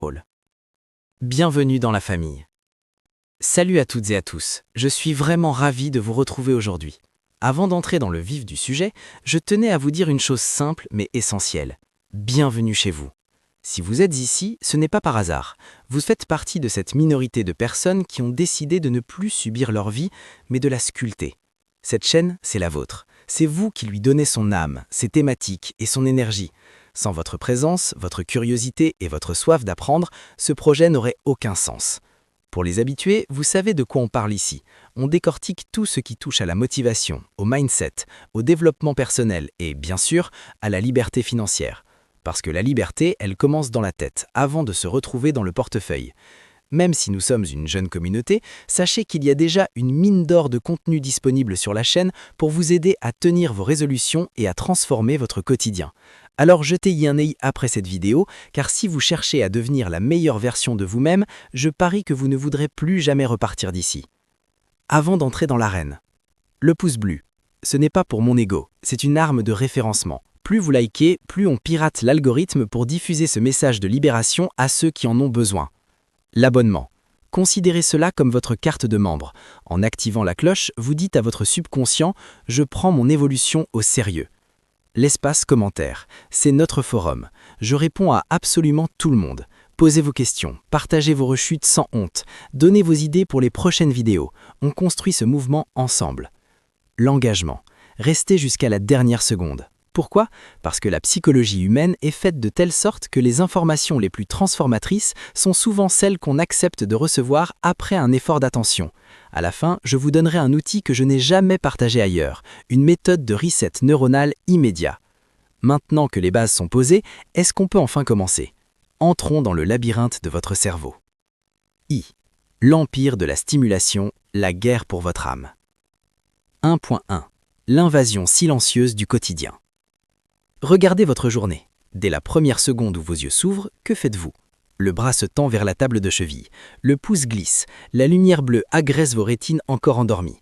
Hall. Bienvenue dans la famille. Salut à toutes et à tous, je suis vraiment ravi de vous retrouver aujourd'hui. Avant d'entrer dans le vif du sujet, je tenais à vous dire une chose simple mais essentielle. Bienvenue chez vous. Si vous êtes ici, ce n'est pas par hasard. Vous faites partie de cette minorité de personnes qui ont décidé de ne plus subir leur vie, mais de la sculpter. Cette chaîne, c'est la vôtre. C'est vous qui lui donnez son âme, ses thématiques et son énergie. Sans votre présence, votre curiosité et votre soif d'apprendre, ce projet n'aurait aucun sens. Pour les habitués, vous savez de quoi on parle ici. On décortique tout ce qui touche à la motivation, au mindset, au développement personnel et, bien sûr, à la liberté financière. Parce que la liberté, elle commence dans la tête, avant de se retrouver dans le portefeuille. Même si nous sommes une jeune communauté, sachez qu'il y a déjà une mine d'or de contenu disponible sur la chaîne pour vous aider à tenir vos résolutions et à transformer votre quotidien. Alors jetez-y un œil après cette vidéo, car si vous cherchez à devenir la meilleure version de vous-même, je parie que vous ne voudrez plus jamais repartir d'ici. Avant d'entrer dans l'arène, le pouce bleu, ce n'est pas pour mon ego, c'est une arme de référencement. Plus vous likez, plus on pirate l'algorithme pour diffuser ce message de libération à ceux qui en ont besoin. L'abonnement. Considérez cela comme votre carte de membre. En activant la cloche, vous dites à votre subconscient « Je prends mon évolution au sérieux ». L'espace commentaire, c'est notre forum. Je réponds à absolument tout le monde. Posez vos questions, partagez vos rechutes sans honte, donnez vos idées pour les prochaines vidéos. On construit ce mouvement ensemble. L'engagement. Restez jusqu'à la dernière seconde. Pourquoi ? Parce que la psychologie humaine est faite de telle sorte que les informations les plus transformatrices sont souvent celles qu'on accepte de recevoir après un effort d'attention. À la fin, je vous donnerai un outil que je n'ai jamais partagé ailleurs, une méthode de reset neuronal immédiat. Maintenant que les bases sont posées, est-ce qu'on peut enfin commencer ? Entrons dans le labyrinthe de votre cerveau. L'empire de la stimulation, la guerre pour votre âme. 1.1. L'invasion silencieuse du quotidien. Regardez votre journée. Dès la première seconde où vos yeux s'ouvrent, que faites-vous ? Le bras se tend vers la table de cheville. Le pouce glisse. La lumière bleue agresse vos rétines encore endormies.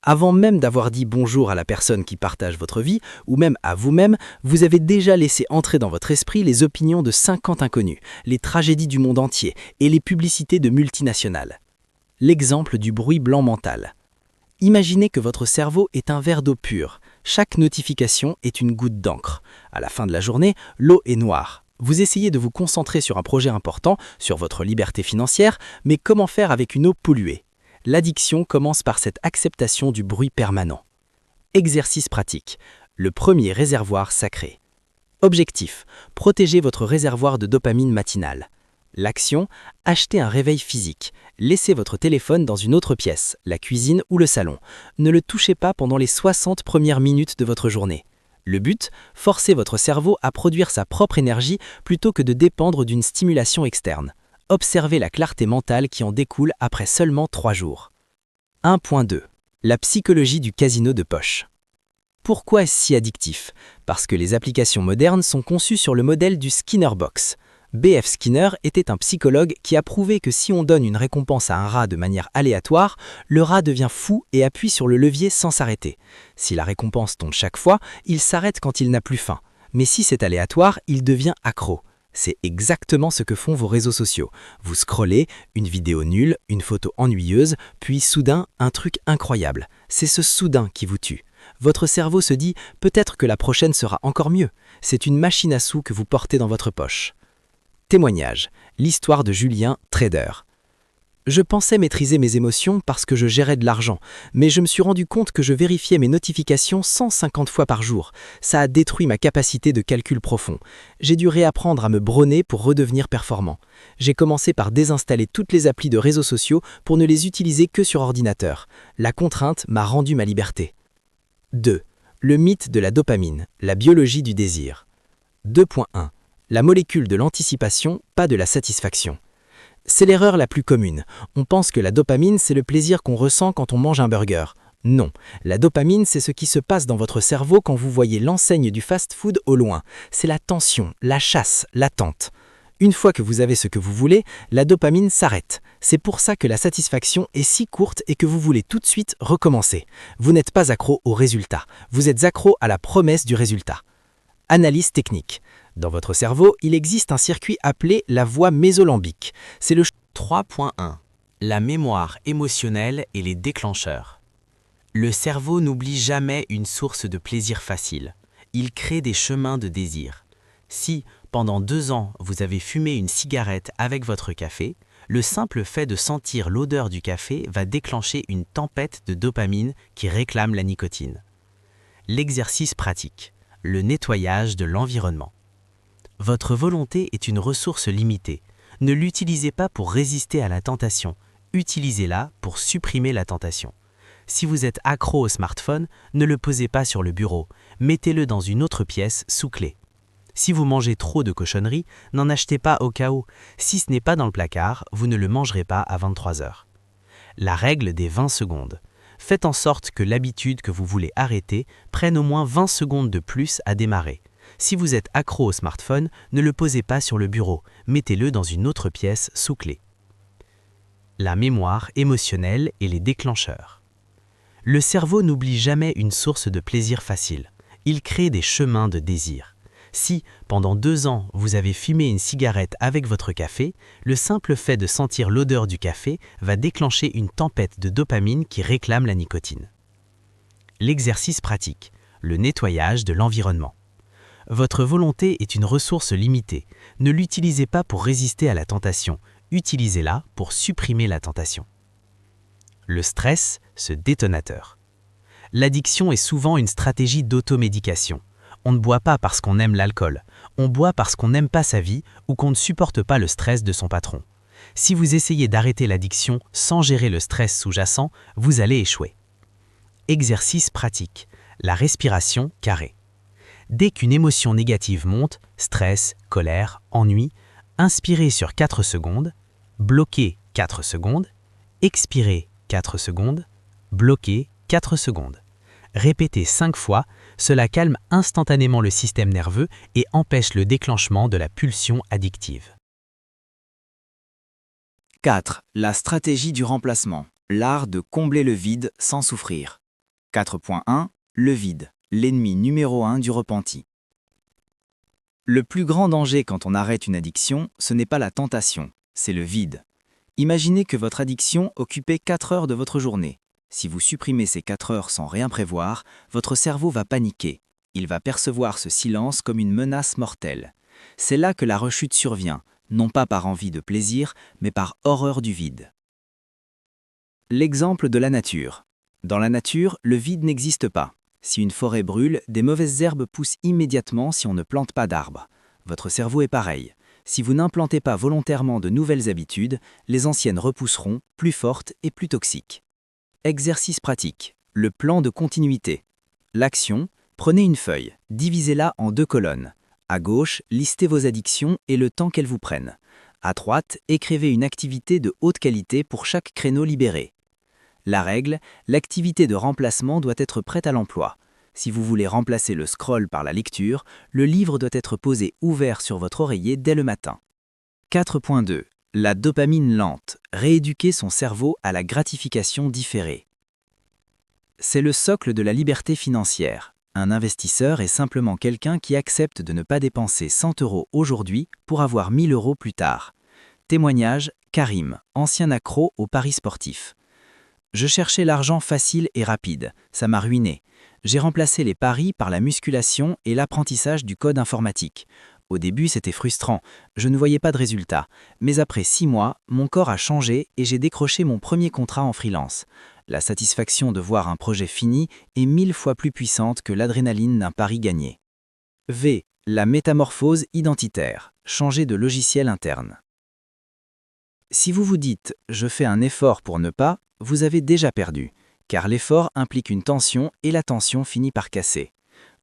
Avant même d'avoir dit bonjour à la personne qui partage votre vie, ou même à vous-même, vous avez déjà laissé entrer dans votre esprit les opinions de 50 inconnus, les tragédies du monde entier et les publicités de multinationales. L'exemple du bruit blanc mental. Imaginez que votre cerveau est un verre d'eau pure. Chaque notification est une goutte d'encre. À la fin de la journée, l'eau est noire. Vous essayez de vous concentrer sur un projet important, sur votre liberté financière, mais comment faire avec une eau polluée ? L'addiction commence par cette acceptation du bruit permanent. Exercice pratique. Le premier réservoir sacré. Objectif. Protégez votre réservoir de dopamine matinale. L'action, achetez un réveil physique. Laissez votre téléphone dans une autre pièce, la cuisine ou le salon. Ne le touchez pas pendant les 60 premières minutes de votre journée. Le but, forcez votre cerveau à produire sa propre énergie plutôt que de dépendre d'une stimulation externe. Observez la clarté mentale qui en découle après seulement 3 jours. 1.2. La psychologie du casino de poche. Pourquoi est-ce si addictif ? Parce que les applications modernes sont conçues sur le modèle du Skinner Box. B.F. Skinner était un psychologue qui a prouvé que si on donne une récompense à un rat de manière aléatoire, le rat devient fou et appuie sur le levier sans s'arrêter. Si la récompense tombe chaque fois, il s'arrête quand il n'a plus faim. Mais si c'est aléatoire, il devient accro. C'est exactement ce que font vos réseaux sociaux. Vous scrollez, une vidéo nulle, une photo ennuyeuse, puis soudain, un truc incroyable. C'est ce soudain qui vous tue. Votre cerveau se dit « peut-être que la prochaine sera encore mieux ». C'est une machine à sous que vous portez dans votre poche. Témoignage. L'histoire de Julien, trader. Je pensais maîtriser mes émotions parce que je gérais de l'argent, mais je me suis rendu compte que je vérifiais mes notifications 150 fois par jour. Ça a détruit ma capacité de calcul profond. J'ai dû réapprendre à me braûner pour redevenir performant. J'ai commencé par désinstaller toutes les applis de réseaux sociaux pour ne les utiliser que sur ordinateur. La contrainte m'a rendu ma liberté. 2. Le mythe de la dopamine, la biologie du désir. 2.1. La molécule de l'anticipation, pas de la satisfaction. C'est l'erreur la plus commune. On pense que la dopamine, c'est le plaisir qu'on ressent quand on mange un burger. Non, la dopamine, c'est ce qui se passe dans votre cerveau quand vous voyez l'enseigne du fast-food au loin. C'est la tension, la chasse, l'attente. Une fois que vous avez ce que vous voulez, la dopamine s'arrête. C'est pour ça que la satisfaction est si courte et que vous voulez tout de suite recommencer. Vous n'êtes pas accro au résultat, vous êtes accro à la promesse du résultat. Analyse technique. Dans votre cerveau, il existe un circuit appelé la voie mésolambique. C'est le 3.1. La mémoire émotionnelle et les déclencheurs. Le cerveau n'oublie jamais une source de plaisir facile. Il crée des chemins de désir. Si, pendant 2 ans, vous avez fumé une cigarette avec votre café, le simple fait de sentir l'odeur du café va déclencher une tempête de dopamine qui réclame la nicotine. L'exercice pratique, le nettoyage de l'environnement. Votre volonté est une ressource limitée. Ne l'utilisez pas pour résister à la tentation, utilisez-la pour supprimer la tentation. Si vous êtes accro au smartphone, ne le posez pas sur le bureau, mettez-le dans une autre pièce sous clé. Si vous mangez trop de cochonneries, n'en achetez pas au cas où. Si ce n'est pas dans le placard, vous ne le mangerez pas à 23 heures. La règle des 20 secondes. Faites en sorte que l'habitude que vous voulez arrêter prenne au moins 20 secondes de plus à démarrer. Si vous êtes accro au smartphone, ne le posez pas sur le bureau, mettez-le dans une autre pièce sous clé. La mémoire émotionnelle et les déclencheurs. Le cerveau n'oublie jamais une source de plaisir facile. Il crée des chemins de désir. Si, pendant 2 ans, vous avez fumé une cigarette avec votre café, le simple fait de sentir l'odeur du café va déclencher une tempête de dopamine qui réclame la nicotine. L'exercice pratique, le nettoyage de l'environnement. Votre volonté est une ressource limitée. Ne l'utilisez pas pour résister à la tentation, utilisez-la pour supprimer la tentation. Le stress, ce détonateur. L'addiction est souvent une stratégie d'automédication. On ne boit pas parce qu'on aime l'alcool, on boit parce qu'on n'aime pas sa vie ou qu'on ne supporte pas le stress de son patron. Si vous essayez d'arrêter l'addiction sans gérer le stress sous-jacent, vous allez échouer. Exercice pratique, la respiration carrée. Dès qu'une émotion négative monte, stress, colère, ennui, inspirez sur 4 secondes, bloquez 4 secondes, expirez 4 secondes, bloquez 4 secondes. Répétez 5 fois, cela calme instantanément le système nerveux et empêche le déclenchement de la pulsion addictive. 4. La stratégie du remplacement, l'art de combler le vide sans souffrir. 4.1. Le vide, l'ennemi numéro 1 du repenti. Le plus grand danger quand on arrête une addiction, ce n'est pas la tentation, c'est le vide. Imaginez que votre addiction occupait 4 heures de votre journée. Si vous supprimez ces 4 heures sans rien prévoir, votre cerveau va paniquer. Il va percevoir ce silence comme une menace mortelle. C'est là que la rechute survient, non pas par envie de plaisir, mais par horreur du vide. L'exemple de la nature. Dans la nature, le vide n'existe pas. Si une forêt brûle, des mauvaises herbes poussent immédiatement si on ne plante pas d'arbres. Votre cerveau est pareil. Si vous n'implantez pas volontairement de nouvelles habitudes, les anciennes repousseront, plus fortes et plus toxiques. Exercice pratique. Le plan de continuité. L'action, prenez une feuille, divisez-la en 2 colonnes. À gauche, listez vos addictions et le temps qu'elles vous prennent. À droite, écrivez une activité de haute qualité pour chaque créneau libéré. La règle, l'activité de remplacement doit être prête à l'emploi. Si vous voulez remplacer le scroll par la lecture, le livre doit être posé ouvert sur votre oreiller dès le matin. 4.2. La dopamine lente, rééduquer son cerveau à la gratification différée. C'est le socle de la liberté financière. Un investisseur est simplement quelqu'un qui accepte de ne pas dépenser 100 € aujourd'hui pour avoir 1000 € plus tard. Témoignage, Karim, ancien accro aux paris sportifs. Je cherchais l'argent facile et rapide, ça m'a ruiné. J'ai remplacé les paris par la musculation et l'apprentissage du code informatique. Au début, c'était frustrant, je ne voyais pas de résultat. Mais après 6 mois, mon corps a changé et j'ai décroché mon premier contrat en freelance. La satisfaction de voir un projet fini est 1000 fois plus puissante que l'adrénaline d'un pari gagné. V. La métamorphose identitaire, changer de logiciel interne. Si vous vous dites « je fais un effort pour ne pas », vous avez déjà perdu, car l'effort implique une tension et la tension finit par casser.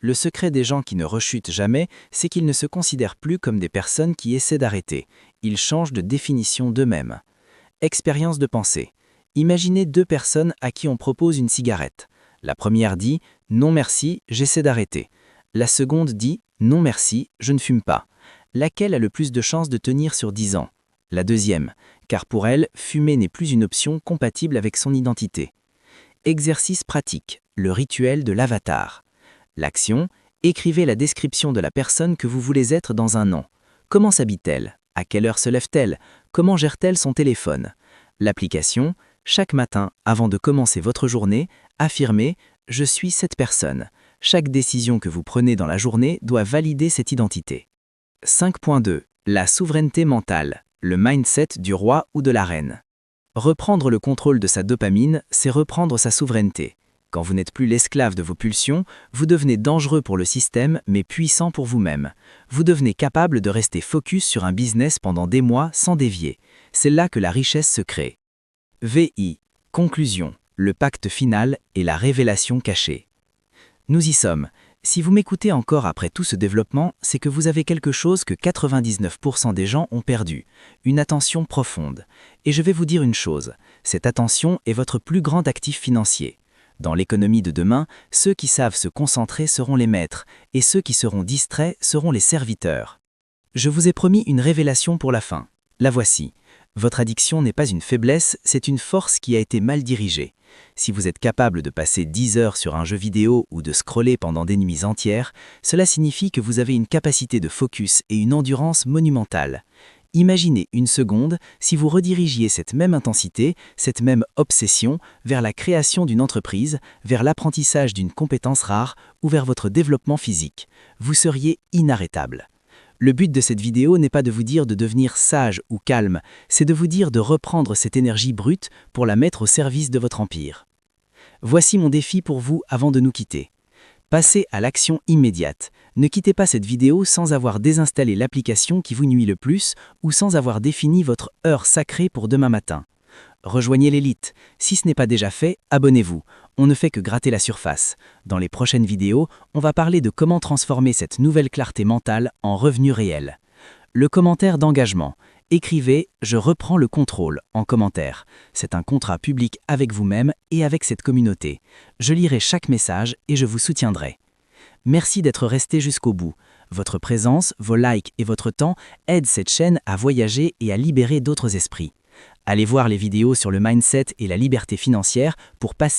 Le secret des gens qui ne rechutent jamais, c'est qu'ils ne se considèrent plus comme des personnes qui essaient d'arrêter. Ils changent de définition d'eux-mêmes. Expérience de pensée. Imaginez 2 personnes à qui on propose une cigarette. La première dit « non merci, j'essaie d'arrêter ». La seconde dit « non merci, je ne fume pas ». Laquelle a le plus de chances de tenir sur 10 ans ? La deuxième, car pour elle, fumer n'est plus une option compatible avec son identité. Exercice pratique, le rituel de l'avatar. L'action, Écrivez la description de la personne que vous voulez être dans un nom. Comment s'habille-t-elle? À quelle heure se lève-t-elle? Comment gère-t-elle son téléphone? L'application, chaque matin, avant de commencer votre journée, affirmez « Je suis cette personne ». Chaque décision que vous prenez dans la journée doit valider cette identité. 5.2. La souveraineté mentale, le mindset du roi ou de la reine. Reprendre le contrôle de sa dopamine, c'est reprendre sa souveraineté. Quand vous n'êtes plus l'esclave de vos pulsions, vous devenez dangereux pour le système, mais puissant pour vous-même. Vous devenez capable de rester focus sur un business pendant des mois sans dévier. C'est là que la richesse se crée. VI. Conclusion. Le pacte final et la révélation cachée. Nous y sommes. Si vous m'écoutez encore après tout ce développement, c'est que vous avez quelque chose que 99% des gens ont perdu, une attention profonde. Et je vais vous dire une chose, cette attention est votre plus grand actif financier. Dans l'économie de demain, ceux qui savent se concentrer seront les maîtres, et ceux qui seront distraits seront les serviteurs. Je vous ai promis une révélation pour la fin. La voici. Votre addiction n'est pas une faiblesse, c'est une force qui a été mal dirigée. Si vous êtes capable de passer 10 heures sur un jeu vidéo ou de scroller pendant des nuits entières, cela signifie que vous avez une capacité de focus et une endurance monumentale. Imaginez une seconde si vous redirigiez cette même intensité, cette même obsession, vers la création d'une entreprise, vers l'apprentissage d'une compétence rare ou vers votre développement physique. Vous seriez inarrêtable. Le but de cette vidéo n'est pas de vous dire de devenir sage ou calme, c'est de vous dire de reprendre cette énergie brute pour la mettre au service de votre empire. Voici mon défi pour vous avant de nous quitter. Passez à l'action immédiate. Ne quittez pas cette vidéo sans avoir désinstallé l'application qui vous nuit le plus ou sans avoir défini votre heure sacrée pour demain matin. Rejoignez l'élite. Si ce n'est pas déjà fait, abonnez-vous. On ne fait que gratter la surface. Dans les prochaines vidéos, on va parler de comment transformer cette nouvelle clarté mentale en revenu réel. Le commentaire d'engagement. Écrivez « Je reprends le contrôle » en commentaire. C'est un contrat public avec vous-même et avec cette communauté. Je lirai chaque message et je vous soutiendrai. Merci d'être resté jusqu'au bout. Votre présence, vos likes et votre temps aident cette chaîne à voyager et à libérer d'autres esprits. Allez voir les vidéos sur le mindset et la liberté financière pour passer